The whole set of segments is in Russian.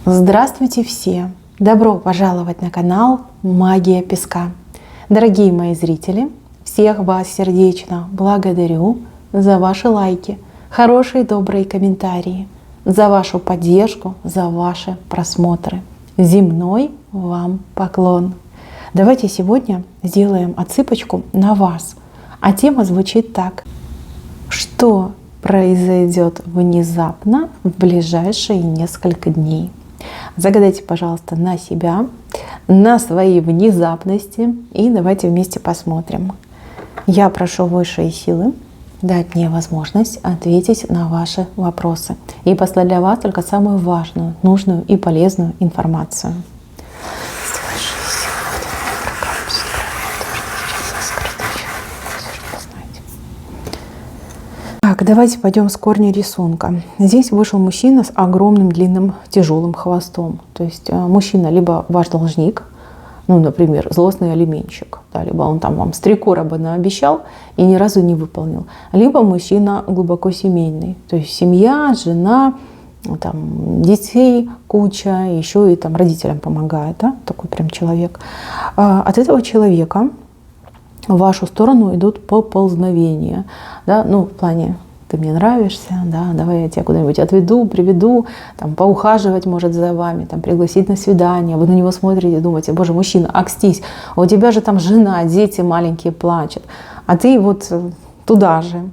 Здравствуйте все! Добро пожаловать на канал Магия Песка. Дорогие мои зрители, всех вас сердечно благодарю за ваши лайки, хорошие добрые комментарии, за вашу поддержку, за ваши просмотры. Земной вам поклон! Давайте сегодня сделаем отсыпочку на вас. А тема звучит так. Что произойдет внезапно в ближайшие несколько дней? Загадайте, пожалуйста, на себя, на свои внезапности, и давайте вместе посмотрим. Я прошу высшие силы дать мне возможность ответить на ваши вопросы и послать для вас только самую важную, нужную и полезную информацию. Так, давайте пойдем с корня рисунка. Здесь вышел мужчина с огромным, длинным, тяжелым хвостом. То есть мужчина либо ваш должник, ну, например, злостный алименщик, да, либо он там вам с 3 короба наобещал и ни разу не выполнил, либо мужчина глубоко семейный, то есть семья, жена, там, детей куча, еще и там родителям помогает, да, такой прям человек. От этого человека в вашу сторону идут поползновения, да, ну, в плане ты мне нравишься, да, давай я тебя куда-нибудь отведу, приведу, там, поухаживать может за вами, там, пригласить на свидание. Вы на него смотрите и думаете: боже, мужчина, акстись, у тебя же там жена, дети маленькие плачут, а ты вот туда же.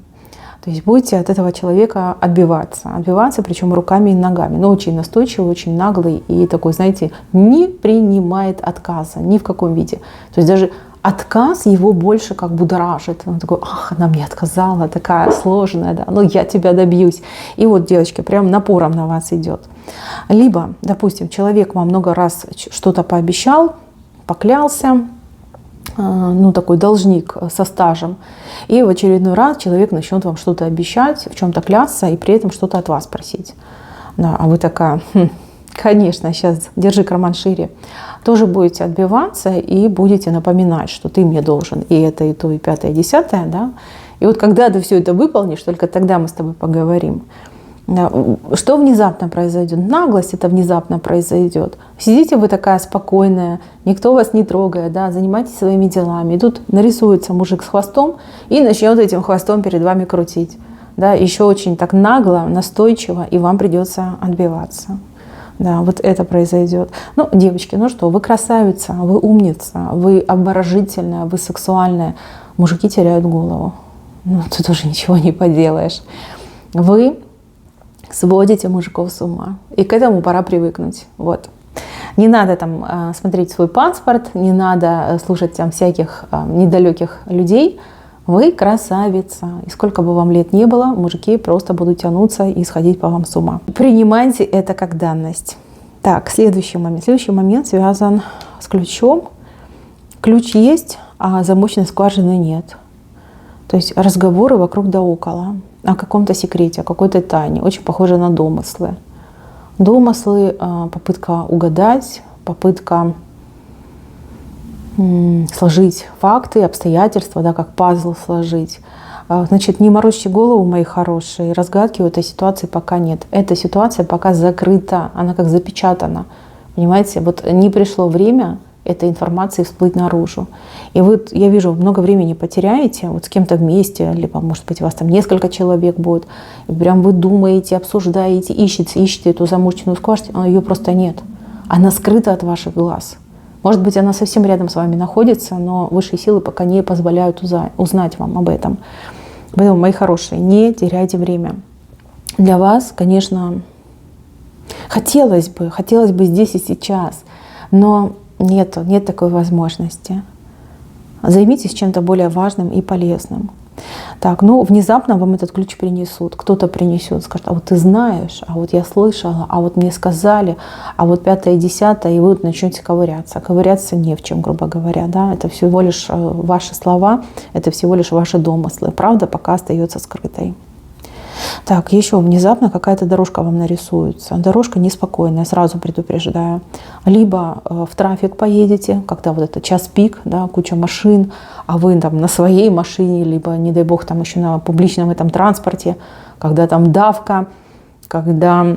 То есть будете от этого человека отбиваться, причем руками и ногами, но очень настойчивый, очень наглый и такой, знаете, не принимает отказа ни в каком виде. То есть даже отказ его больше как будоражит. Он такой: ах, она мне отказала, такая сложная, да, ну я тебя добьюсь. И вот, девочки, прям напором на вас идет. Либо, допустим, человек вам много раз что-то пообещал, поклялся, ну такой должник со стажем, и в очередной раз человек начнет вам что-то обещать, в чем-то клясться и при этом что-то от вас просить. Да, а вы такая: конечно, сейчас держи карман шире. Тоже будете отбиваться и будете напоминать, что ты мне должен и это, и то, и пятое, и десятое. Да? И вот когда ты все это выполнишь, только тогда мы с тобой поговорим. Да. Что внезапно произойдет? Наглость это внезапно произойдет. Сидите вы такая спокойная, никто вас не трогает, да? Занимайтесь своими делами. И тут нарисуется мужик с хвостом и начнет этим хвостом перед вами крутить. Да? Еще очень так нагло, настойчиво, и вам придется отбиваться. Да, вот это произойдет. Ну, девочки, ну что, вы красавица, вы умница, вы обворожительная, вы сексуальная. Мужики теряют голову. Ну, тут уже ничего не поделаешь. Вы сводите мужиков с ума. И к этому пора привыкнуть. Вот. Не надо там смотреть свой паспорт, не надо слушать там всяких недалеких людей. Вы красавица. И сколько бы вам лет не было, мужики просто будут тянуться и сходить по вам с ума. Принимайте это как данность. Так, следующий момент. Следующий момент связан с ключом. Ключ есть, а замочной скважины нет. То есть разговоры вокруг да около. О каком-то секрете, о какой-то тайне. Очень похоже на домыслы. Домыслы, попытка угадать, попытка сложить факты, обстоятельства, да, как пазл сложить. Значит, не морочьте голову, мои хорошие, разгадки у этой ситуации пока нет. Эта ситуация пока закрыта, она как запечатана. Понимаете, вот не пришло время этой информации всплыть наружу. И вы, я вижу, много времени потеряете вот с кем-то вместе, либо, может быть, у вас там несколько человек будет, и прям вы думаете, обсуждаете, ищете эту замоченную скважину, а ее просто нет. Она скрыта от ваших глаз. Может быть, она совсем рядом с вами находится, но высшие силы пока не позволяют узнать вам об этом. Поэтому, мои хорошие, не теряйте время. Для вас, конечно, хотелось бы здесь и сейчас, но нет такой возможности. Займитесь чем-то более важным и полезным. Так, ну, внезапно вам этот ключ принесут. Кто-то принесет, скажет: а вот ты знаешь, а вот я слышала, а вот мне сказали, а вот пятое, десятое, и вы вот начнете ковыряться. Ковыряться не в чем, грубо говоря, да, это всего лишь ваши слова, это всего лишь ваши домыслы. Правда пока остается скрытой. Так, еще внезапно какая-то дорожка вам нарисуется. Дорожка неспокойная, сразу предупреждаю. Либо в трафик поедете, когда вот это час пик, да, куча машин, а вы там на своей машине, либо, не дай бог, там еще на публичном этом транспорте, когда там давка, когда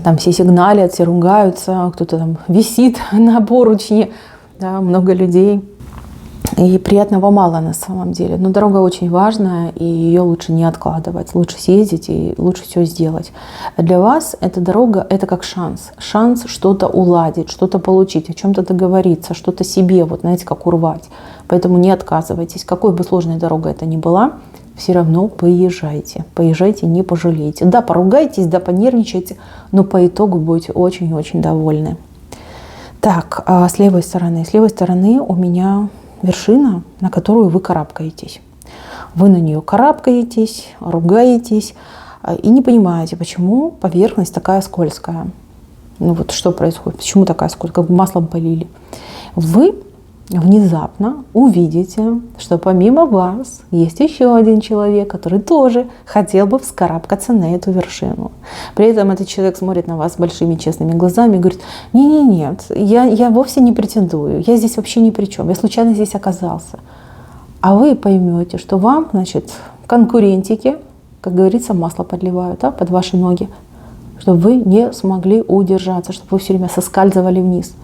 там все сигналят, все ругаются, кто-то там висит на поручне, да, много людей. И приятного мало на самом деле. Но дорога очень важная, и ее лучше не откладывать. Лучше съездить и лучше все сделать. Для вас эта дорога – это как шанс. Шанс что-то уладить, что-то получить, о чем-то договориться, что-то себе, вот знаете, как урвать. Поэтому не отказывайтесь. Какой бы сложной дорогой это ни была, все равно поезжайте. Поезжайте, не пожалеете. Да, поругайтесь, да, понервничайте, но по итогу будете очень-очень довольны. Так, а с левой стороны? С левой стороны у меня вершина, на которую вы карабкаетесь. Вы на нее карабкаетесь, ругаетесь и не понимаете, почему поверхность такая скользкая. Ну вот что происходит, почему такая скользкая, как маслом полили. Вы внезапно увидите, что помимо вас есть еще один человек, который тоже хотел бы вскарабкаться на эту вершину. При этом этот человек смотрит на вас большими честными глазами и говорит: нет, я вовсе не претендую, я здесь вообще ни при чем, я случайно здесь оказался. А вы поймете, что вам, значит, конкурентики, как говорится, масло подливают, да, под ваши ноги, чтобы вы не смогли удержаться, чтобы вы все время соскальзывали вниз.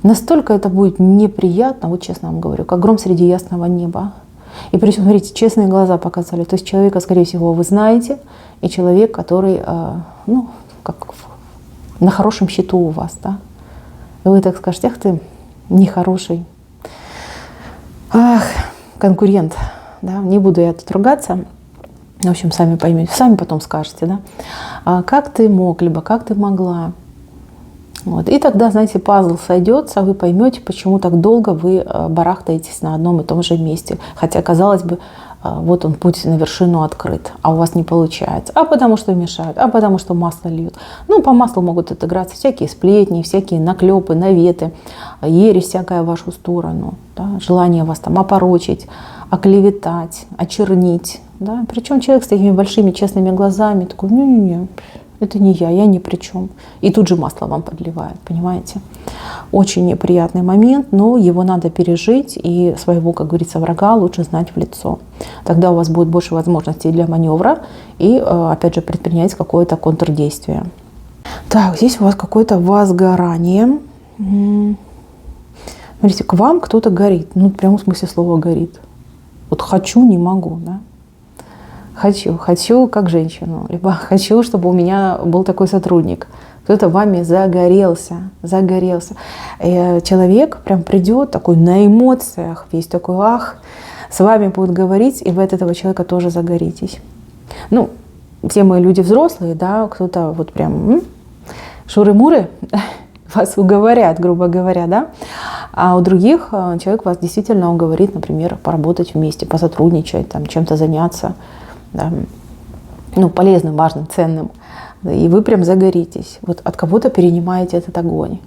Настолько это будет неприятно, вот честно вам говорю, как гром среди ясного неба. И причем, смотрите, честные глаза показали. То есть человека, скорее всего, вы знаете, и человек, который, ну, как на хорошем счету у вас, да. И вы так скажете: ах ты, нехороший. Ах, конкурент, да, не буду я тут ругаться. В общем, сами поймете, сами потом скажете, да. А как ты мог, либо как ты могла. Вот. И тогда, знаете, пазл сойдется, вы поймете, почему так долго вы барахтаетесь на одном и том же месте. Хотя, казалось бы, вот он, путь на вершину открыт, а у вас не получается. А потому что мешают, а потому что масло льют. Ну, по маслу могут отыграться всякие сплетни, всякие наклепы, наветы, ересь всякая в вашу сторону, да, желание вас там опорочить, оклеветать, очернить. Да. Причем человек с такими большими честными глазами такой: не-не-не, это не я ни при чем. И тут же масло вам подливает, понимаете? Очень неприятный момент, но его надо пережить, и своего, как говорится, врага лучше знать в лицо. Тогда у вас будет больше возможностей для маневра и, опять же, предпринять какое-то контрдействие. Так, здесь у вас какое-то возгорание. Смотрите, к вам кто-то горит. Ну, в прямом смысле слова горит. Вот хочу, не могу, да? Хочу как женщину, либо хочу, чтобы у меня был такой сотрудник. Кто-то вами загорелся. И человек прям придет такой на эмоциях, весь такой: ах, с вами будет говорить, и вы от этого человека тоже загоритесь. Ну, все мы люди взрослые, да, кто-то вот прям шуры-муры вас уговорят, грубо говоря, да. А у других человек вас действительно уговорит, например, поработать вместе, посотрудничать, там, чем-то заняться. Да, ну, полезным, важным, ценным. И вы прям загоритесь. Вот от кого-то перенимаете этот огонь.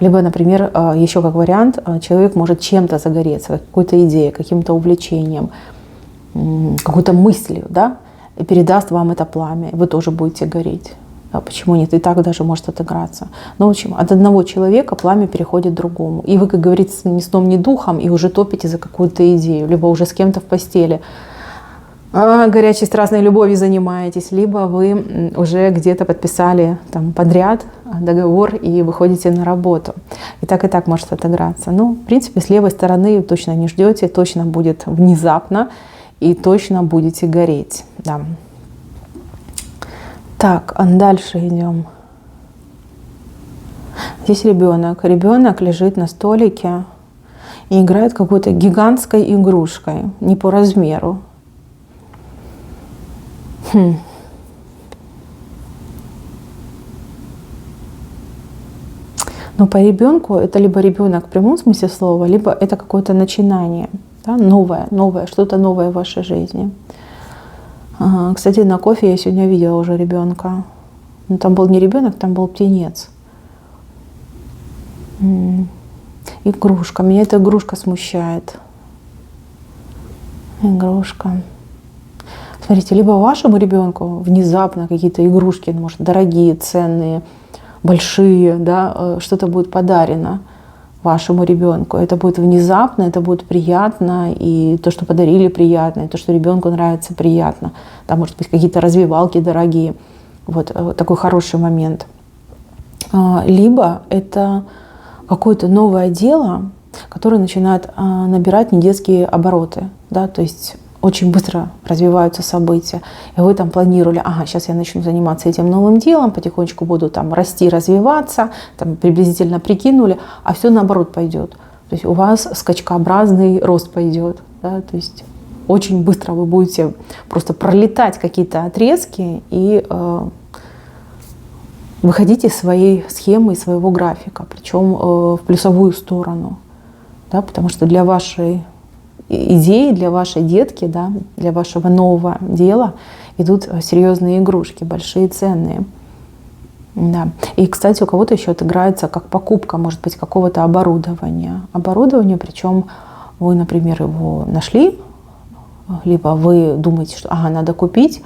Либо, например, еще как вариант, человек может чем-то загореться, какой-то идеей, каким-то увлечением, какой-то мыслью, да, и передаст вам это пламя. Вы тоже будете гореть. Да, почему нет? И так даже может отыграться. Но в общем, от одного человека пламя переходит к другому. И вы, как говорится, ни сном, ни духом, и уже топите за какую-то идею, либо уже с кем-то в постели горячей страстной любовью занимаетесь, либо вы уже где-то подписали там подряд договор и выходите на работу. И так может отыграться. Ну, в принципе, с левой стороны точно не ждете, точно будет внезапно и точно будете гореть. Да. Так, дальше идем. Здесь ребенок. Ребенок лежит на столике и играет какой-то гигантской игрушкой, не по размеру. Но по ребенку это либо ребенок в прямом смысле слова, либо это какое-то начинание, да, новое, что-то новое в вашей жизни. Кстати, на кофе я сегодня видела уже ребенка. Но там был не ребенок, там был птенец. Игрушка. Меня эта игрушка смущает. Игрушка. Смотрите, либо вашему ребенку внезапно какие-то игрушки, может, дорогие, ценные, большие, да, что-то будет подарено вашему ребенку. Это будет внезапно, это будет приятно, и то, что подарили, приятно, и то, что ребенку нравится, приятно. Там, может быть, какие-то развивалки дорогие. Вот такой хороший момент. Либо это какое-то новое дело, которое начинает набирать недетские обороты. Да? То есть очень быстро развиваются события. И вы там планировали, ага, сейчас я начну заниматься этим новым делом, потихонечку буду там расти, развиваться, там приблизительно прикинули, а все наоборот пойдет. То есть у вас скачкообразный рост пойдет. Да? То есть очень быстро вы будете просто пролетать какие-то отрезки и выходить из своей схемы, из своего графика, причем в плюсовую сторону. Да? Потому что для вашей идеи, для вашей детки, да, для вашего нового дела идут серьезные игрушки, большие, ценные. Да. И, кстати, у кого-то еще отыграется как покупка, может быть, какого-то оборудования. Оборудование, причем вы, например, его нашли, либо вы думаете, что ага, надо купить,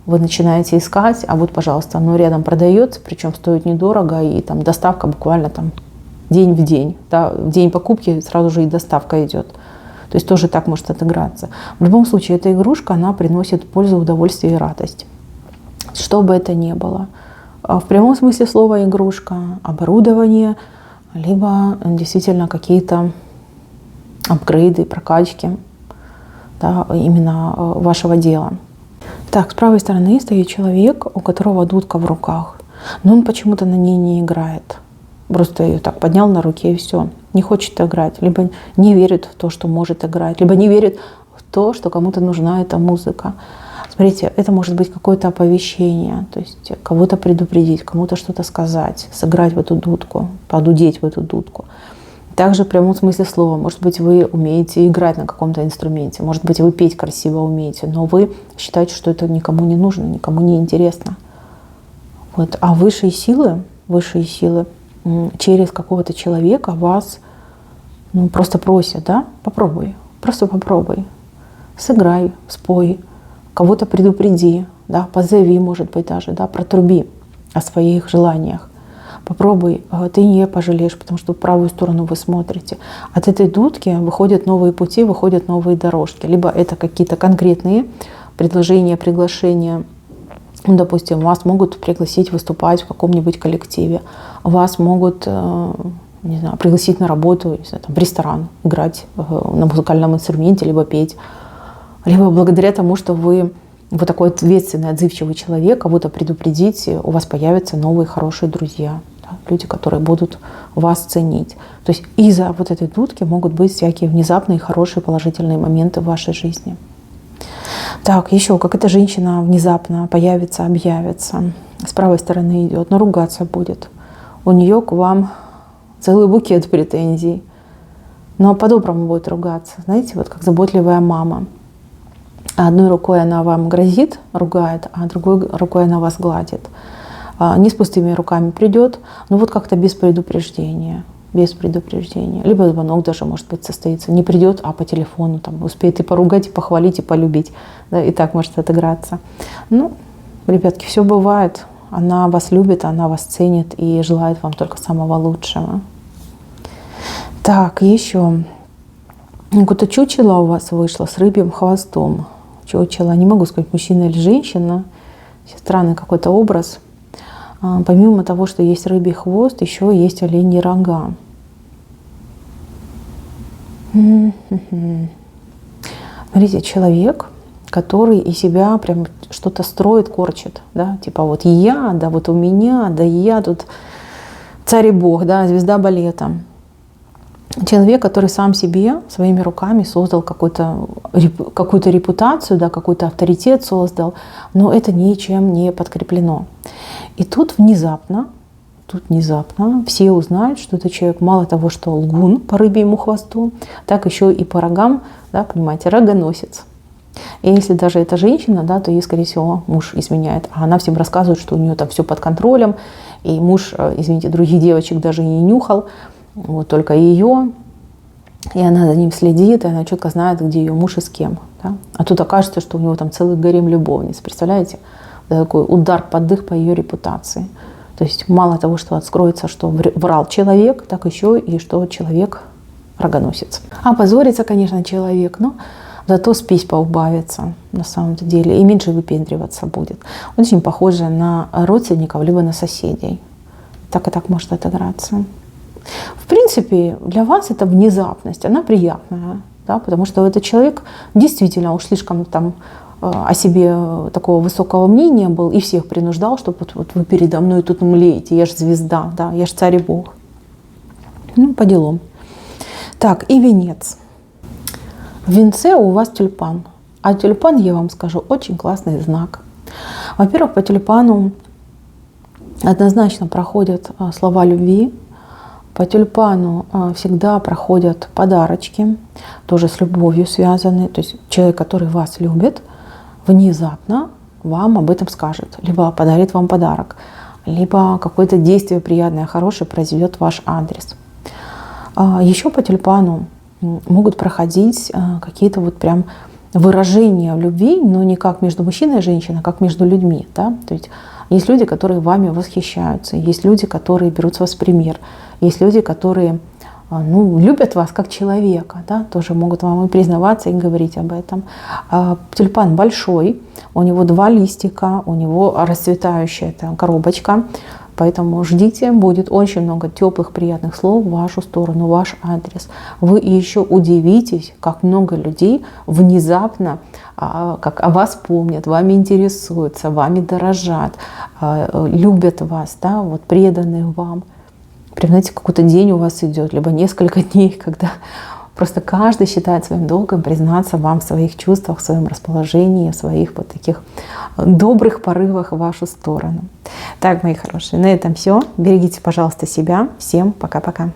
вы начинаете искать, а вот, пожалуйста, оно рядом продается, причем стоит недорого, и там доставка буквально там день в день. Да, в день покупки сразу же и доставка идет. То есть тоже так может отыграться. В любом случае, эта игрушка, она приносит пользу, удовольствие и радость. Что бы это ни было. В прямом смысле слова игрушка, оборудование, либо действительно какие-то апгрейды, прокачки, да, именно вашего дела. Так, с правой стороны стоит человек, у которого дудка в руках. Но он почему-то на ней не играет. Просто ее так поднял на руке и все. Не хочет играть. Либо не верит в то, что может играть. Либо не верит в то, что кому-то нужна эта музыка. Смотрите, это может быть какое-то оповещение. То есть кого-то предупредить, кому-то что-то сказать. Сыграть в эту дудку, подудеть в эту дудку. Также в прямом смысле слова. Может быть, вы умеете играть на каком-то инструменте. Может быть, вы петь красиво умеете. Но вы считаете, что это никому не нужно, никому не интересно. Вот. А высшие силы через какого-то человека вас просто просят, да, попробуй, просто попробуй, сыграй, спой, кого-то предупреди, да, позови, может быть, даже, да, протруби о своих желаниях. Попробуй, ты не пожалеешь, потому что в правую сторону вы смотрите. От этой дудки выходят новые пути, выходят новые дорожки. Либо это какие-то конкретные предложения, приглашения. Допустим, вас могут пригласить выступать в каком-нибудь коллективе, вас могут, не знаю, пригласить на работу, не знаю, там, в ресторан, играть на музыкальном инструменте, либо петь. Либо благодаря тому, что вы такой ответственный, отзывчивый человек, кого-то предупредите, у вас появятся новые хорошие друзья, да, люди, которые будут вас ценить. То есть из-за вот этой дудки могут быть всякие внезапные, хорошие, положительные моменты в вашей жизни. Так, еще, как эта женщина внезапно появится, объявится, с правой стороны идет, но ругаться будет. У нее к вам целый букет претензий. Но по-доброму будет ругаться. Знаете, вот как заботливая мама. Одной рукой она вам грозит, ругает, а другой рукой она вас гладит. Не с пустыми руками придет, но вот как-то без предупреждения. Без предупреждения. Либо звонок даже, может быть, состоится. Не придет, а по телефону там успеет и поругать, и похвалить, и полюбить. Да, и так может отыграться. Ну, ребятки, все бывает. Она вас любит, она вас ценит и желает вам только самого лучшего. Так, еще. Какое-то чучело у вас вышло с рыбьим хвостом. Чучело, не могу сказать, мужчина или женщина. Странный какой-то образ. Помимо того, что есть рыбий хвост, еще есть оленьи рога. Смотрите, человек, который из себя прям что-то строит, корчит, да, типа вот я, да вот у меня, да я тут царь и бог, да, звезда балета. Человек, который сам себе своими руками создал какую-то репутацию, да, какой-то авторитет создал, но это ничем не подкреплено. И тут внезапно все узнают, что этот человек мало того, что лгун по рыбьему хвосту, так еще и по рогам, да, понимаете, рогоносец. И если даже это женщина, да, то ей, скорее всего, муж изменяет. А она всем рассказывает, что у нее там все под контролем, и муж, извините, других девочек даже и не нюхал, вот только ее, и она за ним следит, и она четко знает, где ее муж и с кем. Да? А тут окажется, что у него там целый гарем любовниц. Представляете? Такой удар под дых по ее репутации. То есть мало того, что откроется, что врал человек, так еще и что человек рогоносец. Опозорится, конечно, человек, но зато спесь поубавится на самом-то деле и меньше выпендриваться будет. Очень похоже на родственников, либо на соседей. так и так может отыграться. В принципе, для вас эта внезапность, она приятная, да, потому что этот человек действительно уж слишком там о себе такого высокого мнения был и всех принуждал, что вот вы передо мной тут млеете, я же звезда, да, я же царь и бог. Ну, по делам. Так, и венец. В венце у вас тюльпан. А тюльпан, я вам скажу, очень классный знак. Во-первых, по тюльпану однозначно проходят слова любви. По тюльпану всегда проходят подарочки, тоже с любовью связанные. То есть человек, который вас любит, внезапно вам об этом скажет. Либо подарит вам подарок, либо какое-то действие приятное, хорошее произведет в ваш адрес. Еще по тюльпану могут проходить какие-то вот прям выражения любви, но не как между мужчиной и женщиной, а как между людьми. Да? То есть люди, которые вами восхищаются, есть люди, которые берут с вас пример, есть люди, которые любят вас как человека, да? Тоже могут вам и признаваться, и говорить об этом. Тюльпан большой, у него 2 листика, у него расцветающая коробочка, поэтому ждите, будет очень много теплых, приятных слов в вашу сторону, в ваш адрес. Вы еще удивитесь, как много людей внезапно как о вас помнят, вами интересуются, вами дорожат, любят вас, да, вот преданные вам. Прям, знаете, какой-то день у вас идет, либо несколько дней, когда просто каждый считает своим долгом признаться вам в своих чувствах, в своем расположении, в своих вот таких добрых порывах в вашу сторону. Так, мои хорошие, на этом все. Берегите, пожалуйста, себя. Всем пока-пока.